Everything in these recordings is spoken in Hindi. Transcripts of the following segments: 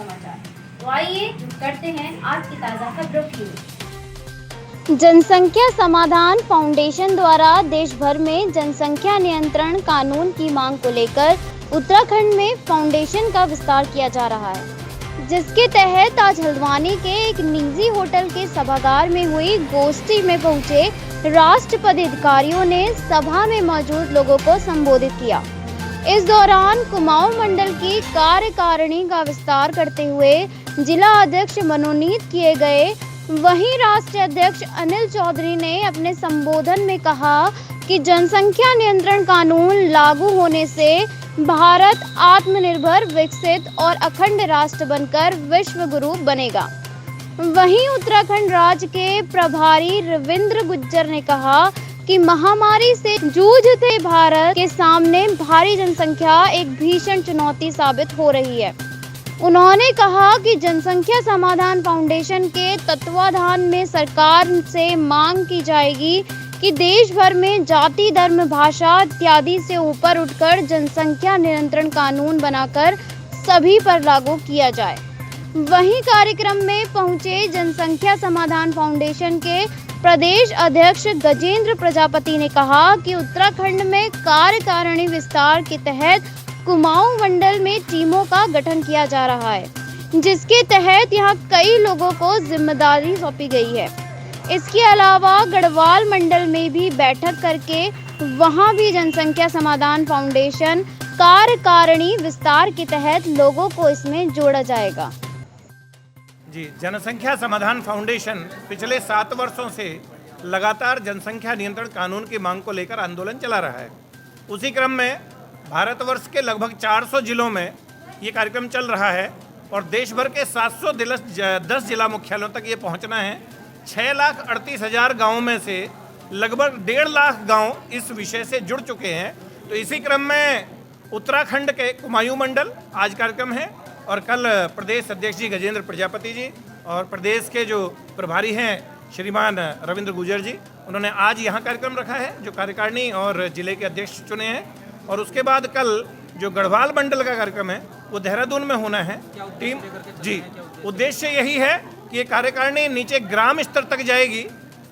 समाचार। तो आइए करते हैं आज की ताजा खबरों की। जनसंख्या समाधान फाउंडेशन द्वारा देश भर में जनसंख्या नियंत्रण कानून की मांग को लेकर उत्तराखंड में फाउंडेशन का विस्तार किया जा रहा है, जिसके तहत आज हल्द्वानी के एक निजी होटल के सभागार में हुई गोष्ठी में पहुंचे राष्ट्र पदाधिकारियों ने सभा में मौजूद लोगों को संबोधित किया। इस दौरान कुमाऊं मंडल की कार्यकारिणी का विस्तार करते हुए जिला अध्यक्ष मनोनीत किए गए। वहीं राष्ट्रीय अध्यक्ष अनिल चौधरी ने अपने संबोधन में कहा कि जनसंख्या नियंत्रण कानून लागू होने से भारत आत्मनिर्भर, विकसित और अखंड राष्ट्र बनकर विश्व गुरु बनेगा। वहीं उत्तराखंड राज्य के प्रभारी रविंद्र गुज्जर ने कहा कि महामारी से जूझते भारत के सामने भारी जनसंख्या एक भीषण चुनौती साबित हो रही है। उन्होंने कहा कि जनसंख्या समाधान फाउंडेशन के तत्वाधान में सरकार से मांग की जाएगी कि देश भर में जाति, धर्म, भाषा इत्यादि से ऊपर उठकर जनसंख्या नियंत्रण कानून बनाकर सभी पर लागू किया जाए। वहीं कार्यक्रम में पहुंचे जनसंख्या समाधान फाउंडेशन के प्रदेश अध्यक्ष गजेंद्र प्रजापति ने कहा कि उत्तराखंड में कार्यकारिणी विस्तार के तहत कुमाऊं मंडल में टीमों का गठन किया जा रहा है, जिसके तहत यहां कई लोगों को जिम्मेदारी सौंपी गई है। इसके अलावा गढ़वाल मंडल में भी बैठक करके वहां भी जनसंख्या समाधान फाउंडेशन कार्यकारिणी विस्तार के तहत लोगों को इसमें जोड़ा जाएगा। जी, जनसंख्या समाधान फाउंडेशन पिछले 7 वर्षों से लगातार जनसंख्या नियंत्रण कानून की मांग को लेकर आंदोलन चला रहा है। उसी क्रम में भारतवर्ष के लगभग 400 जिलों में ये कार्यक्रम चल रहा है और देश भर के 710 जिला मुख्यालयों तक ये पहुंचना है। 6,38,000 गाँवों में से लगभग 1.5 लाख गाँव इस विषय से जुड़ चुके हैं। तो इसी क्रम में उत्तराखंड के कुमाऊं मंडल आज कार्यक्रम है और कल प्रदेश अध्यक्ष जी गजेंद्र प्रजापति जी और प्रदेश के जो प्रभारी हैं श्रीमान रविंद्र गुज्जर जी, उन्होंने आज यहाँ कार्यक्रम रखा है जो कार्यकारिणी और जिले के अध्यक्ष चुने हैं। और उसके बाद कल जो गढ़वाल मंडल का कार्यक्रम है वो देहरादून में होना है। टीम जी, उद्देश्य यही है कि ये कार्यकारिणी नीचे ग्राम स्तर तक जाएगी,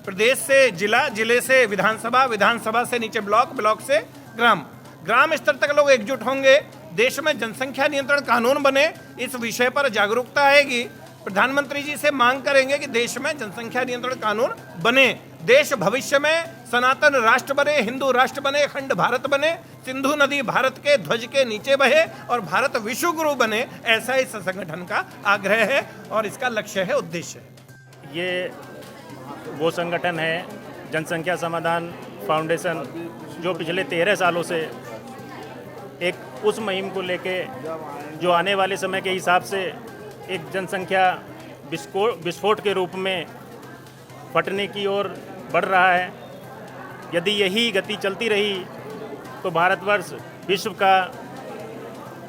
प्रदेश से जिला, जिले से विधानसभा, विधानसभा से नीचे ब्लॉक, ब्लॉक से ग्राम स्तर तक लोग एकजुट होंगे। देश में जनसंख्या नियंत्रण कानून बने, इस विषय पर जागरूकता आएगी। प्रधानमंत्री जी से मांग करेंगे कि देश में जनसंख्या नियंत्रण कानून बने, देश भविष्य में सनातन राष्ट्र बने, हिंदू राष्ट्र बने, अखंड भारत बने, सिंधु नदी भारत के ध्वज के नीचे बहे और भारत विश्व गुरु बने, ऐसा इस संगठन का आग्रह है और इसका लक्ष्य है, उद्देश्य है। ये वो संगठन है जनसंख्या समाधान फाउंडेशन जो पिछले 13 सालों से एक उस मुहिम को लेके जो आने वाले समय के हिसाब से एक जनसंख्या विस्फोट के रूप में फटने की ओर बढ़ रहा है। यदि यही गति चलती रही तो भारतवर्ष विश्व का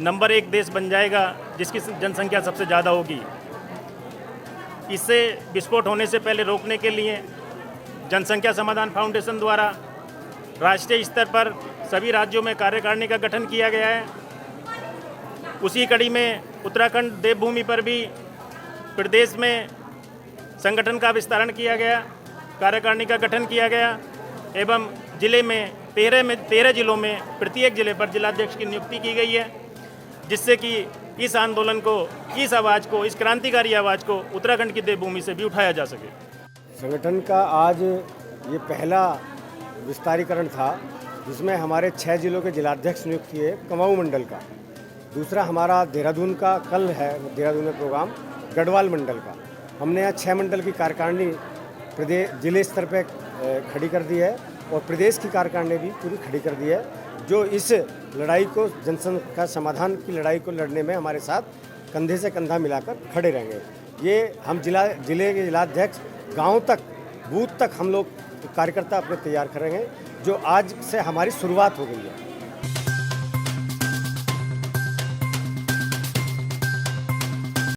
नंबर 1 देश बन जाएगा जिसकी जनसंख्या सबसे ज़्यादा होगी। इससे विस्फोट होने से पहले रोकने के लिए जनसंख्या समाधान फाउंडेशन द्वारा राष्ट्रीय स्तर पर सभी राज्यों में कार्यकारिणी का गठन किया गया है। उसी कड़ी में उत्तराखंड देवभूमि पर भी प्रदेश में संगठन का विस्तारण किया गया, कार्यकारिणी का गठन किया गया एवं जिले में 13 जिलों में प्रत्येक जिले पर जिलाध्यक्ष की नियुक्ति की गई है, जिससे कि इस आंदोलन को, इस आवाज़ को, इस क्रांतिकारी आवाज़ को उत्तराखंड की देवभूमि से भी उठाया जा सके। संगठन का आज ये पहला विस्तारीकरण था जिसमें हमारे 6 जिलों के जिलाध्यक्ष नियुक्त किए कुमाऊं मंडल का। दूसरा हमारा देहरादून का कल है, देहरादून में प्रोग्राम गढ़वाल मंडल का। हमने यहाँ 6 मंडल की कार्यकारिणी प्रदेश जिले स्तर पे खड़ी कर दी है और प्रदेश की कार्यकारिणी भी पूरी खड़ी कर दी है, जो इस लड़ाई को, जनसंख्या समाधान की लड़ाई को लड़ने में हमारे साथ कंधे से कंधा मिलाकर खड़े रहेंगे। ये हम जिले के जिलाध्यक्ष गाँव तक, बूथ तक हम लोग कार्यकर्ता अपने तैयार करेंगे, जो आज से हमारी शुरुआत हो गई है।